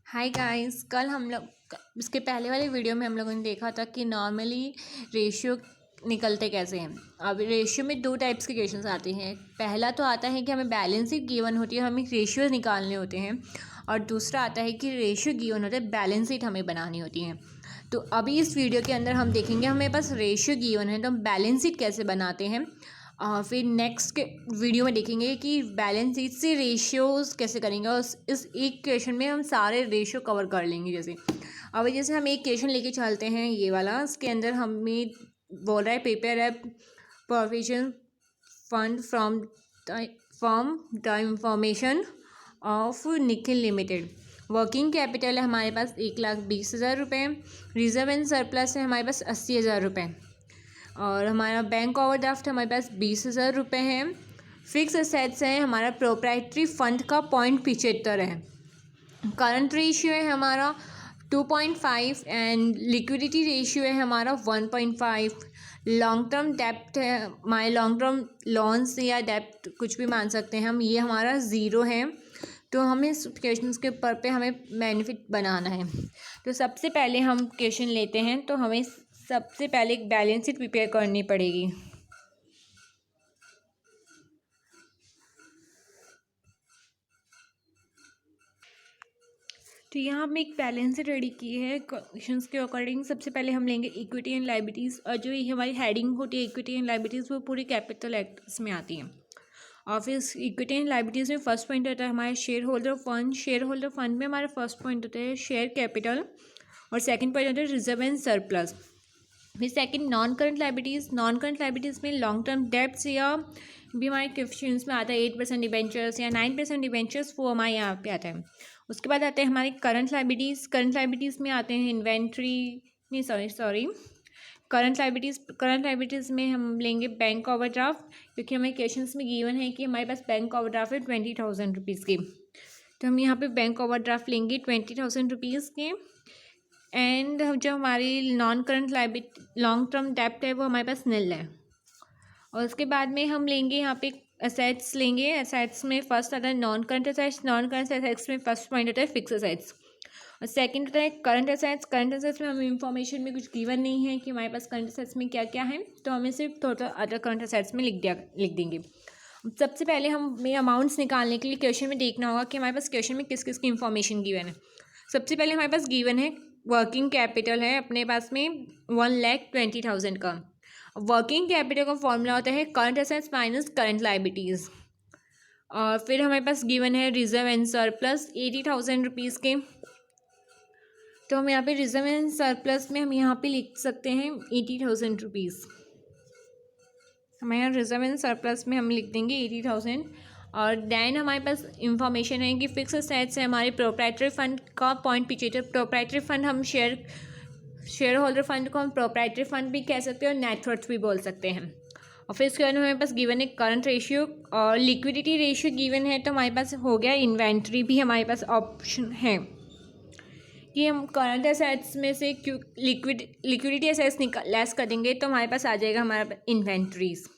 Hi guys, कल हम लोग इसके पहले वाले वीडियो में हम लोगों ने देखा था कि नॉर्मली रेशियो निकलते कैसे हैं। अब रेशियो में दो टाइप्स के क्वेश्चंस आते हैं। पहला तो आता है कि हमें बैलेंस शीट गिवन होती है, हमें रेशियो निकालने होते हैं। और दूसरा आता है कि रेशियो गिवन होता है, बैलेंस शीट हमें बनानी होती है। तो अभी इस वीडियो के अंदर हम देखेंगे हमें पास रेशियो गिवन है तो हम बैलेंस शीट कैसे बनाते हैं। फिर नेक्स्ट के वीडियो में देखेंगे कि बैलेंस शीट से रेशियोज कैसे करेंगे और इस एक क्वेश्चन में हम सारे रेशियो कवर कर लेंगे। जैसे हम एक क्वेश्चन लेके चलते हैं, ये वाला। इसके अंदर हमें बोल रहा है पेपर है provision fund from the information of Nikhil limited. Working capital है हमारे पास 1,20,000 रुपये। रिजर्व एंड सरप्लस है हमारे पास 80,000 रुपये। और हमारा बैंक ओवरड्राफ्ट हमारे पास 20,000 रुपये है। फिक्स असेट्स है हमारा प्रोप्राइटरी फंड का 0.75 है। करंट रेशियो है हमारा 2.5 एंड लिक्विडिटी रेशियो है हमारा 1.5। लॉन्ग टर्म डेप्ट है हमारे लॉन्ग टर्म लोन्स या डेप्ट कुछ भी मान सकते हैं हम, ये हमारा 0 है। तो हमें इस क्वेश्चन के ऊपर पे हमें बेनिफिट बनाना है। तो सबसे पहले हम क्वेश्चन लेते हैं, तो हमें सबसे पहले एक बैलेंस शीट प्रिपेयर करनी पड़ेगी। तो यहाँ हमने एक बैलेंस शीट रेडी की है क्वेश्चंस के अकॉर्डिंग। सबसे पहले हम लेंगे इक्विटी एंड लायबिलिटीज़, और जो ये हमारी हेडिंग होती है इक्विटी एंड लायबिलिटीज़ वो पूरी कैपिटल एक्ट्स में आती हैं। और फिर इक्विटी एंड लायबिलिटीज़ में फर्स्ट पॉइंट होता है हमारे share holder fund. Share holder fund में हमारा फर्स्ट पॉइंट होता है शेयर कैपिटल, और सेकंड पॉइंट होता है रिजर्व एंड सरप्लस। फिर second non current liabilities. Non current liabilities में लॉन्ग टर्म डेब्ट्स या भी हमारे क्वेश्चंस में आता है 8% डिबेंचर्स या 9% डिबेंचर्स, वो हमारे यहाँ पे आता है। उसके बाद आते हैं हमारे करंट लायबिलिटीज़। करंट लायबिलिटीज़ में आते हैं इन्वेंट्री, नहीं सॉरी करंट लायबिलिटीज़ में हम लेंगे बैंक ओवरड्राफ्ट, क्योंकि हमें क्वेश्चंस में गिवन है कि हमारे पास बैंक ओवरड्राफ्ट है 20,000 रुपीज़ के। तो हम यहाँ पे बैंक ओवरड्राफ्ट लेंगे 20,000 रुपीज़ के। एंड जो हमारी non current liability long term डेप्ट है वो हमारे पास निल है। और उसके बाद में हम लेंगे यहाँ पे एसेट्स लेंगे। एसेट्स में फर्स्ट आता है non current assets. Non current assets में फर्स्ट पॉइंट होता है फिक्स एसेट्स, और सेकंड होता है करंट एसेट्स। करंट एसेट्स में हमें इंफॉर्मेशन में कुछ गिवन नहीं है कि हमारे पास करंट एसेट्स में क्या क्या है, तो हमें सिर्फ टोटल अदर करंट एसेट्स में लिख देंगे। सबसे पहले हमें अमाउंट्स निकालने के लिए क्वेश्चन में देखना होगा कि हमारे पास क्वेश्चन में किस किस की इंफॉर्मेशन गिवन है। सबसे पहले हमारे पास गिवन है वर्किंग कैपिटल है अपने पास में 1,20,000 का। वर्किंग कैपिटल का फॉर्मूला होता है current assets minus current liabilities. और फिर हमारे पास गिवन है रिजर्व एंड सरप्लस 80,000 रुपीज़ के। तो हम यहाँ पे रिजर्व एंड सरप्लस में हम यहाँ पे लिख सकते हैं 80,000 रुपीज़। हमारे यहाँ रिजर्व एंड सरप्लस में हम लिख देंगे 80,000। और देन हमारे पास इंफॉर्मेशन है कि फिक्स असेट्स है हमारे प्रोप्राइटरी फंड का 0.75। प्रोप्राइटरी फंड हम शेयर होल्डर फंड को हम प्रोप्राइटरी फंड भी कह सकते हैं और नेटवर्थ भी बोल सकते हैं। और फिर इसके बाद हमारे पास गिवन है करंट रेशियो और लिक्विडिटी रेशियो गिवन है, तो हमारे पास हो गया इन्वेंट्री भी हमारे पास ऑप्शन है कि हम करंट एसेट्स में से लिक्विडिटी एसेट्स लेस कर देंगे तो हमारे पास आ जाएगा हमारा इन्वेंट्रीज।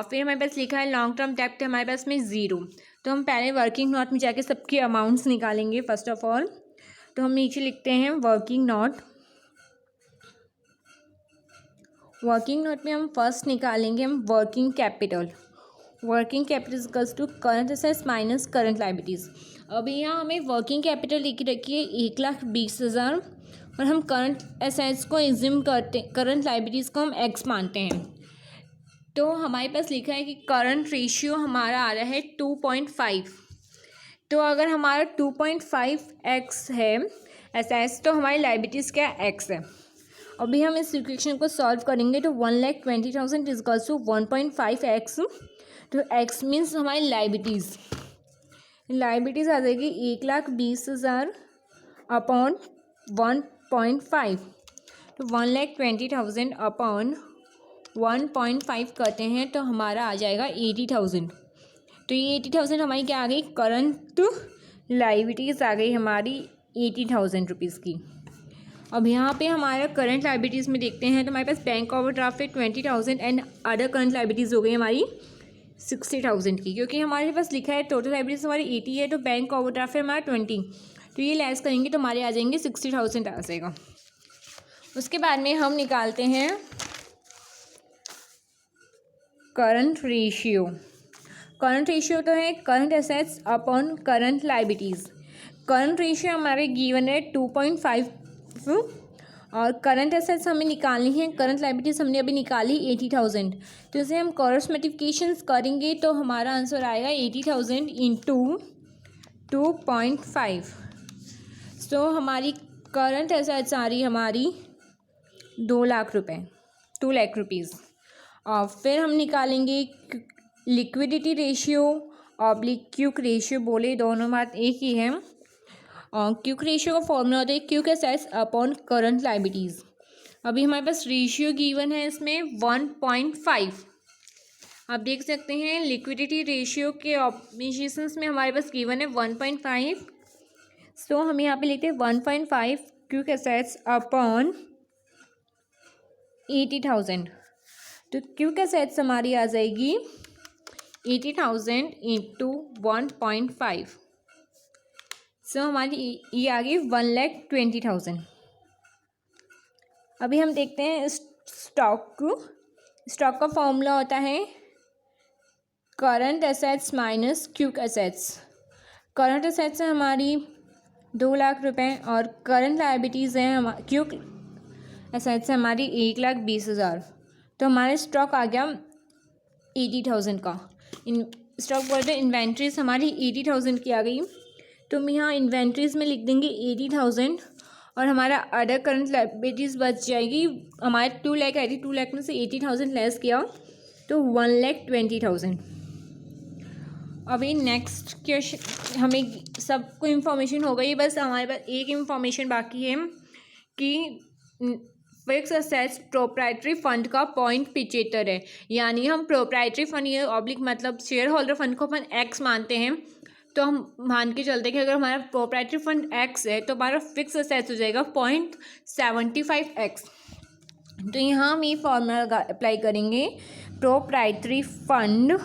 फिर हमारे पास लिखा है लॉन्ग टर्म डेप्ट है हमारे पास में 0। तो हम पहले वर्किंग नोट में जाके सबके अमाउंट्स निकालेंगे फर्स्ट ऑफ ऑल। तो हम नीचे लिखते हैं वर्किंग नोट। वर्किंग नोट में हम फर्स्ट निकालेंगे हम working capital. Working capital equals to current assets minus current liabilities. अभी यहाँ हमें वर्किंग कैपिटल लिख रखी है 1,20,000, और हम करंट एसेट्स को एज्यूम करते, करंट लायबिलिटीज़ को हम एक्स मानते हैं। तो हमारे पास लिखा है कि करंट रेशियो हमारा आ रहा है 2.5। तो अगर हमारा 2.5x है एसेट्स, तो हमारी लायबिलिटीज़ क्या एक्स है। अभी हम इस इक्वेशन को सॉल्व करेंगे तो 1,20,000 इज इक्वल्स टू 1.5x। तो x मीन्स हमारी लायबिलिटीज़ आ जाएगी 1,20,000 अपॉन 1.5। तो 1,20,000 अपॉन 1.5 करते हैं तो हमारा आ जाएगा 80,000। तो ये 80,000 हमारी क्या आ गई, करंट लायबिलिटीज़ आ गई हमारी 80,000 रुपीज़ की। अब यहाँ पे हमारा करंट लायबिलिटीज़ में देखते हैं तो हमारे पास बैंक ओवरड्राफ्ट है 20,000 एंड अदर करंट लायबिलिटीज़ हो गई हमारी 60,000 की, क्योंकि हमारे पास लिखा है टोटल लायबिलिटीज़ हमारी 80 है तो बैंक ओवरड्राफ्ट है हमारा 20। तो ये लेस करेंगे तो हमारे आ जाएंगे 60,000 आ जाएगा। उसके बाद में हम निकालते हैं करंट रेशियो। करंट रेशियो तो है current assets upon current liabilities. Current ratio हमारे गिवन है 2.5 और करंट एसेट्स हमें निकालनी है, करंट लाइबिलिटीज़ हमने अभी निकाली 80,000। तो इसे हम क्रॉस मल्टीप्लिकेशंस करेंगे तो हमारा आंसर आएगा 80,000 इंटू 2.5। सो हमारी करंट एसेट्स आ रही हमारी 2 लाख रुपए, 2 लाख रुपीज़। और फिर हम निकालेंगे liquidity ratio oblique quick ratio, बोले दोनों बात एक ही है। और क्विक रेशियो का फॉर्मूला होता है quick assets upon current liabilities. अभी हमारे पास रेशियो गिवन है इसमें 1.5। आप देख सकते हैं लिक्विडिटी रेशियो के ऑप्शंस में हमारे पास गिवन है 1.5। सो हम यहाँ पे लिखते हैं 1.5 क्विक एसेट्स अपॉन 80,000। तो क्विक एसेट्स हमारी आ जाएगी 80,000 इंटू 1.5। सो हमारी ये आ गई 1,20,000। अभी हम देखते हैं स्टॉक का फॉर्मूला होता है current assets minus quick assets. Current assets है हमारी 2 लाख रुपए और करंट लायबिलिटीज़ है क्विक एसेट्स है हमारी 1,20,000। तो हमारे स्टॉक आ गया 80,000 का। स्टॉक बोलते हैं इन्वेंट्रीज हमारी 80,000 की आ गई। तो हम यहाँ इन्वेंट्रीज में लिख देंगे 80,000 और हमारा अदर करंट लायबिलिटीज़ बच जाएगी। हमारे 2 लाख आई थी, 2 लाख में से 80,000 लेस किया तो 1,20,000। अभी नेक्स्ट क्वेश्चन, हमें सबको इन्फॉर्मेशन हो गई, बस हमारे पास एक इन्फॉर्मेशन बाकी है कि फिक्स एसेट्स प्रोप्राइटरी फंड का 0.75 है। यानी हम प्रोप्राइटरी फंड, ये ऑब्लिक मतलब शेयर होल्डर फंड को अपन एक्स मानते हैं। तो हम मान के चलते हैं कि अगर हमारा प्रोप्राइटरी फंड एक्स है तो हमारा फिक्स एसेट्स हो जाएगा 0.75x। तो यहाँ हम ये फॉर्मूला अप्लाई करेंगे, proprietary fund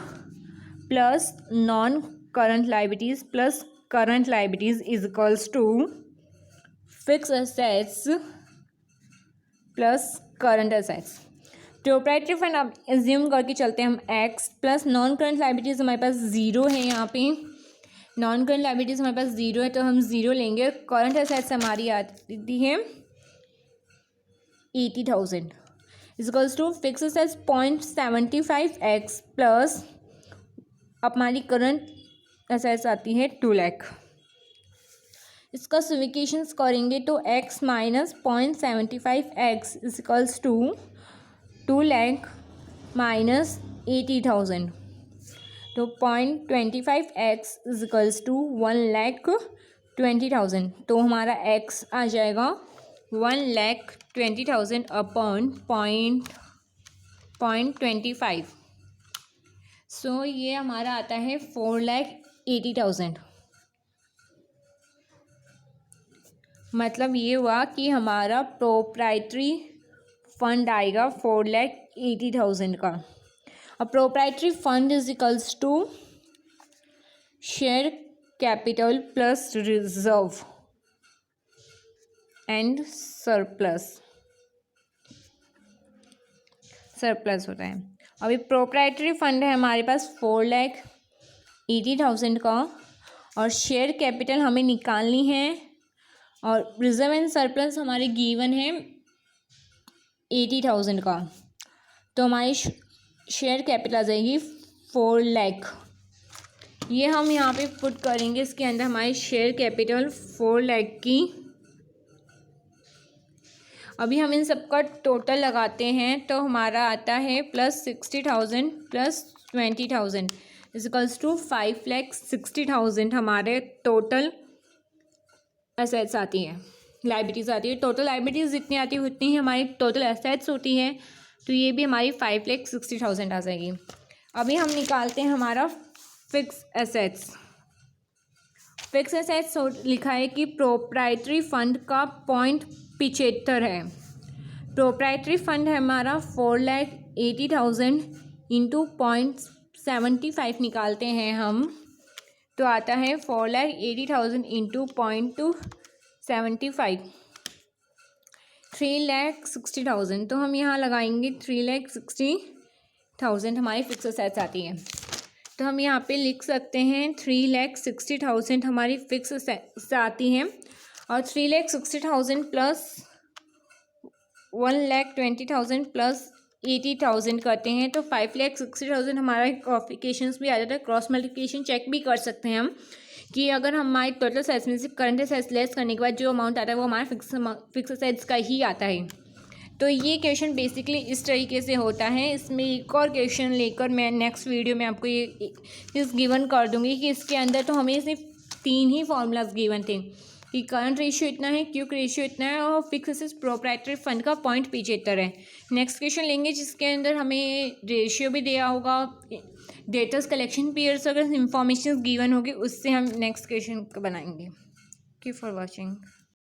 plus non current liabilities plus current liabilities is equals to fix assets plus current assets. Proprietary fund अब एज्यूम करके चलते हैं हम X plus non current liabilities हमारे पास 0 है। यहाँ पे नॉन करंट लायबिलिटीज़ हमारे पास 0 है तो हम 0 लेंगे। करंट एसेट्स हमारी आती है 80,000 equals to fix assets 0.75x plus हमारी करंट एसेट्स आती है 2 लाख। इसका सिमिकेशंस करेंगे तो x minus 0.75x equals to 2 lakh minus 80,000। तो 0.25x इक्वल्स टू 1,20,000। तो हमारा x आ जाएगा 1,20,000 अपॉन 0.25। सो ये हमारा आता है 4,80,000। मतलब ये हुआ कि हमारा प्रोप्राइटरी फंड आएगा 4,80,000 का। अब proprietary fund is equals to share capital plus reserve and surplus होता है। अभी प्रोप्राइटरी फंड है हमारे पास 4,80,000 का और शेयर कैपिटल हमें निकालनी है और रिजर्व एंड सरप्लस हमारे गिवन है 80,000 का। तो हमारी शेयर कैपिटल आ जाएगी 4 लाख। ये हम यहाँ पे पुट करेंगे इसके अंदर हमारी शेयर कैपिटल 4 लाख की। अभी हम इन सबका टोटल लगाते हैं तो हमारा आता है प्लस 60,000 प्लस 20,000 इक्वल्स टू 5,60,000 हमारे टोटल एसेट्स आती हैं, लायबिलिटीज़ आती है। टोटल लायबिलिटीज़ जितनी आती है उतनी ही हमारी टोटल एसेट्स होती है। तो ये भी हमारी 5,60,000 आ जाएगी। अभी हम निकालते हैं हमारा फिक्स एसेट्स। फिक्स एसेट्स लिखा है कि प्रोप्राइटरी फंड का 0.75 है। प्रोप्राइटरी फंड है हमारा 4,80,000 इंटू 0.75 निकालते हैं हम तो आता है 4,80,000 इंटू 0.275 3,60,000। तो हम यहाँ लगाएंगे 3,60,000 हमारी फिक्स असेट्स आती हैं। तो हम यहाँ पे लिख सकते हैं 3,60,000 हमारी फिक्स असेट्स आती हैं और 3,60,000 प्लस 1,20,000 प्लस 80,000 करते हैं तो 5,60,000 हमारा कॉफिकेशंस भी आ जाता है। क्रॉस मल्टीप्लिकेशन चेक भी कर सकते हैं हम कि अगर हमारे टोटल असेट्स में से करंट असेट्स लेस करने के बाद जो अमाउंट आता है वो हमारा फिक्स असेट्स का ही आता है। तो ये क्वेश्चन बेसिकली इस तरीके से होता है। इसमें एक और क्वेश्चन लेकर मैं नेक्स्ट वीडियो में आपको ये चीज़ गिवन कर दूँगी कि इसके अंदर तो हमें सिर्फ 3 ही फॉर्मूलाज गिवन थे कि करंट रेशियो इतना है, क्विक रेशियो इतना है और फिक्स असेट्स प्रोप्राइटरी फंड का 0.75 है। नेक्स्ट क्वेश्चन लेंगे जिसके अंदर हमें रेशियो भी दिया होगा, डेटर्स कलेक्शन पीरियड्स अगर इंफॉर्मेशन गिवन होगी उससे हम नेक्स्ट क्वेश्चन बनाएंगे। Thank you for watching.